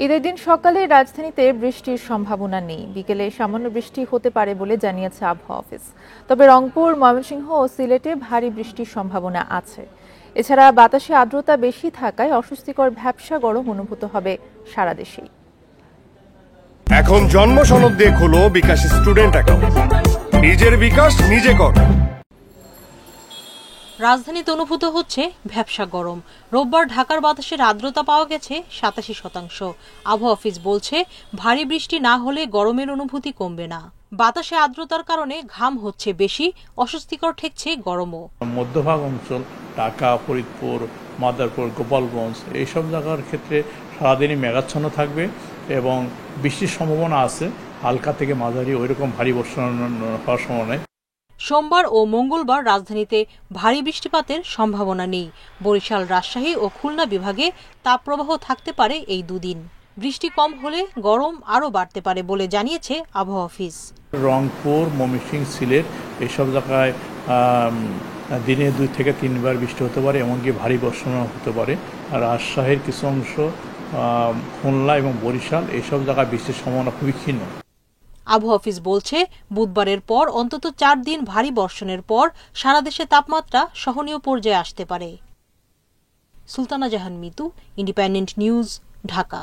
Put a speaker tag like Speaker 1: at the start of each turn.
Speaker 1: ঈদের দিন সকালে রাজধানীতে বৃষ্টির সম্ভাবনা নেই। বিকেলে সামান্য বৃষ্টি হতে পারে বলে জানিয়েছে আবহাওয়া অফিস। তবে রংপুর, ময়মনসিংহ ও সিলেটে ভারী বৃষ্টির সম্ভাবনা আছে। এছাড়া বাতাসে আর্দ্রতা বেশি থাকায় অস্বস্তিকর ভ্যাপসা গরম অনুভূত হবে সারা দেশেই।
Speaker 2: এখন জন্ম সনদ দিয়ে খোলো বিকাশ স্টুডেন্ট অ্যাকাউন্ট। নিজের বিকাশ নিজে কর।
Speaker 3: রাজধানীতে অনুভূত হচ্ছে ভ্যাপসা গরম। রোববার ঢাকার বাতাসের আর্দ্রতা পাওয়া গেছে 87%। আবহাওয়া অফিস বলছে, ভারী বৃষ্টি না হলে গরমের অনুভূতি কমবে না। বাতাসে আর্দ্রতার কারণে ঘাম হচ্ছে বেশি, অস্বস্তিকর ঠেকছে গরমও।
Speaker 4: মধ্যভাগ অঞ্চল ঢাকা, ফরিদপুর, মাদারপুর, গোপালগঞ্জ এইসব জায়গার ক্ষেত্রে সারাদিনই মেঘাচ্ছন্ন থাকবে এবং বৃষ্টির সম্ভাবনা আছে। হালকা থেকে মাঝারি ওইরকম ভারী বর্ষণ হওয়ার সম্ভাবনা নেই।
Speaker 3: সোমবার ও মঙ্গলবার রাজধানীতে ভারী বৃষ্টিপাতের সম্ভাবনা নেই। বরিশাল, রাজশাহী ও খুলনা বিভাগে তাপপ্রবাহ থাকতে পারে এই দুদিন। বৃষ্টি কম হলে গরম আরও বাড়তে পারে বলে জানিয়েছে আবহাওয়া অফিস।
Speaker 4: রংপুর, ময়মনসিংহ, সিলেট এইসব জায়গায় দিনে 2 থেকে 3 বার বৃষ্টি হতে পারে, এমনকি ভারী বর্ষণ হতে পারে। আর রাজশাহীর কিছু অংশ, খুলনা এবং বরিশাল এইসব জায়গায় বৃষ্টির সম্ভাবনা খুবই ক্ষীণ।
Speaker 3: আবহাওয়া অফিস বলছে, বুধবারের পর অন্তত 4 দিন ভারী বর্ষণের পর সারা দেশে তাপমাত্রা সহনীয় পর্যায়ে আসতে পারে। সুলতানা জাহান মিতু, ইন্ডিপেন্ডেন্ট নিউজ, ঢাকা।